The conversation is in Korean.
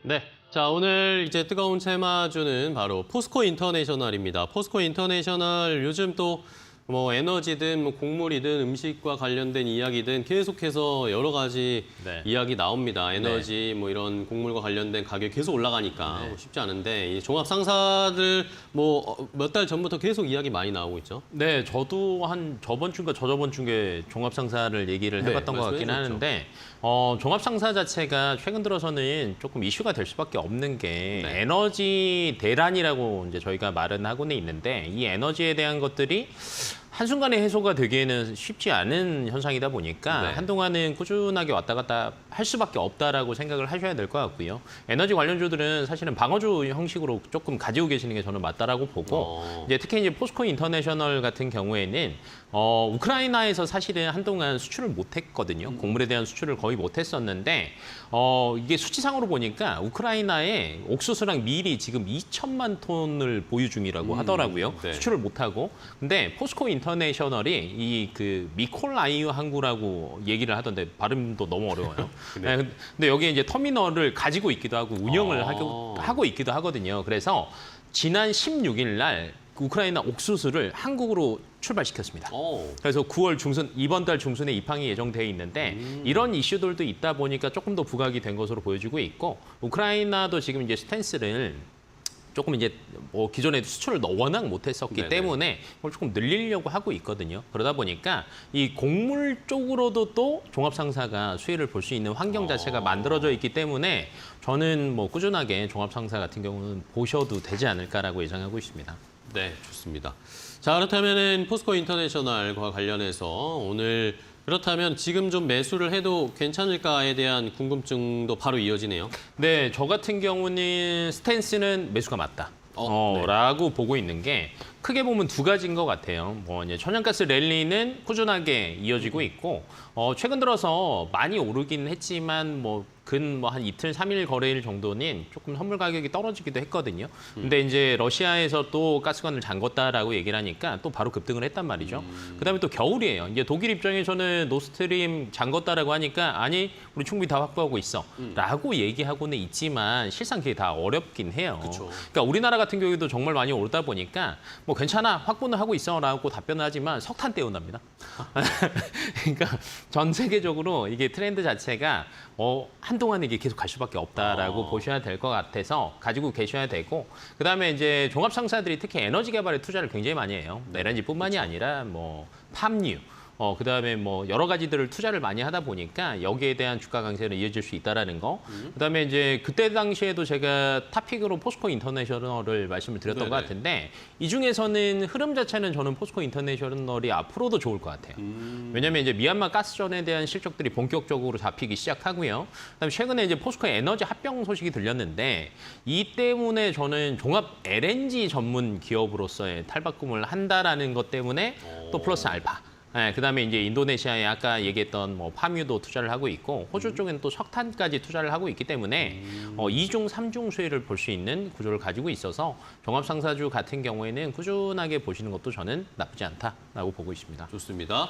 네. 자, 오늘 이제 뜨거운 채마주는 바로 포스코 인터내셔널입니다. 포스코 인터내셔널 요즘 또 뭐 에너지든 뭐 곡물이든 음식과 관련된 이야기든 계속해서 여러 가지 네. 이야기 나옵니다. 에너지 뭐 이런 곡물과 관련된 가격이 계속 올라가니까 뭐 쉽지 않은데 이 종합 상사들 뭐 몇 달 전부터 계속 이야기 많이 나오고 있죠. 네, 저도 한 저번 주인가 저저번 주에 종합상사를 얘기를 네, 해봤던 것 같긴 말씀해 하는데 종합상사 자체가 최근 들어서는 조금 이슈가 될 수밖에 없는 게 네. 에너지 대란이라고 이제 저희가 말은 하고는 있는데 이 에너지에 대한 것들이 한순간에 해소가 되기에는 쉽지 않은 현상이다 보니까 네. 한동안은 꾸준하게 왔다 갔다 할 수밖에 없다라고 생각을 하셔야 될 것 같고요. 에너지 관련주들은 사실은 방어주 형식으로 조금 가지고 계시는 게 저는 맞다라고 보고 이제 특히 이제 포스코 인터내셔널 같은 경우에는 우크라이나에서 사실은 한동안 수출을 못했거든요. 곡물에 대한 수출을 거의 못했었는데 이게 수치상으로 보니까 우크라이나에 옥수수랑 밀이 지금 2천만 톤을 보유 중이라고 하더라고요. 네. 수출을 못하고. 근데 포스코 인터내셔널이 이 그 미콜라이우 항구라고 얘기를 하던데 발음도 너무 어려워요. 네. 네, 근데 여기에 이제 터미널을 가지고 있기도 하고 운영을 하고 있기도 하거든요. 그래서 지난 16일 날 우크라이나 옥수수를 한국으로 출발시켰습니다. 그래서 9월 중순, 이번 달 중순에 입항이 예정돼 있는데 이런 이슈들도 있다 보니까 조금 더 부각이 된 것으로 보여지고 있고 우크라이나도 지금 이제 스탠스를 조금 이제 뭐 기존에 수출을 워낙 못했었기 네네. 때문에 그걸 조금 늘리려고 하고 있거든요. 그러다 보니까 이 곡물 쪽으로도 또 종합상사가 수혜를 볼 수 있는 환경 자체가 만들어져 있기 때문에 저는 뭐 꾸준하게 종합상사 같은 경우는 보셔도 되지 않을까라고 예상하고 있습니다. 네, 좋습니다. 자, 그렇다면은 포스코 인터내셔널과 관련해서 오늘 그렇다면 지금 좀 매수를 해도 괜찮을까에 대한 궁금증도 바로 이어지네요. 네, 저 같은 경우는 스탠스는 매수가 맞다. 네. 라고 보고 있는 게 크게 보면 두 가지인 것 같아요. 뭐 이제 천연가스 랠리는 꾸준하게 이어지고 있고 최근 들어서 많이 오르긴 했지만 뭐 한 이틀, 3일 거래일 정도는 조금 선물 가격이 떨어지기도 했거든요. 근데 이제 러시아에서 또 가스관을 잠궜다라고 얘기를 하니까 또 바로 급등을 했단 말이죠. 그다음에 또 겨울이에요. 이제 독일 입장에서는 노스트림 잠궜다라고 하니까 아니, 우리 충분히 다 확보하고 있어. 라고 얘기하고는 있지만 실상 그게 다 어렵긴 해요. 그쵸. 그러니까 우리나라 같은 경우에도 정말 많이 오르다 보니까 뭐 괜찮아, 확보는 하고 있어라고 답변을 하지만 석탄 떼어납니다. 그러니까 전 세계적으로 이게 트렌드 자체가 한동안 이게 계속 갈 수밖에 없다라고 보셔야 될 것 같아서 가지고 계셔야 되고 그다음에 이제 종합상사들이 특히 에너지 개발에 투자를 굉장히 많이 해요. LNG뿐만이 아니라 뭐 팜유 그다음에 뭐 여러 가지들을 투자를 많이 하다 보니까 여기에 대한 주가 강세는 이어질 수 있다라는 거. 그다음에 이제 그때 당시에도 제가 탑픽으로 포스코 인터내셔널을 말씀을 드렸던 네네. 것 같은데 이 중에서는 흐름 자체는 저는 포스코 인터내셔널이 앞으로도 좋을 것 같아요. 왜냐하면 이제 미얀마 가스전에 대한 실적들이 본격적으로 잡히기 시작하고요. 그다음에 최근에 이제 포스코 에너지 합병 소식이 들렸는데 이 때문에 저는 종합 LNG 전문 기업으로서의 탈바꿈을 한다라는 것 때문에 또 플러스 알파. 네, 그다음에 이제 인도네시아에 아까 얘기했던 뭐 파뮤도 투자를 하고 있고 호주 쪽에는 또 석탄까지 투자를 하고 있기 때문에 2중, 3중 수혜를 볼 수 있는 구조를 가지고 있어서 종합상사주 같은 경우에는 꾸준하게 보시는 것도 저는 나쁘지 않다라고 보고 있습니다. 좋습니다.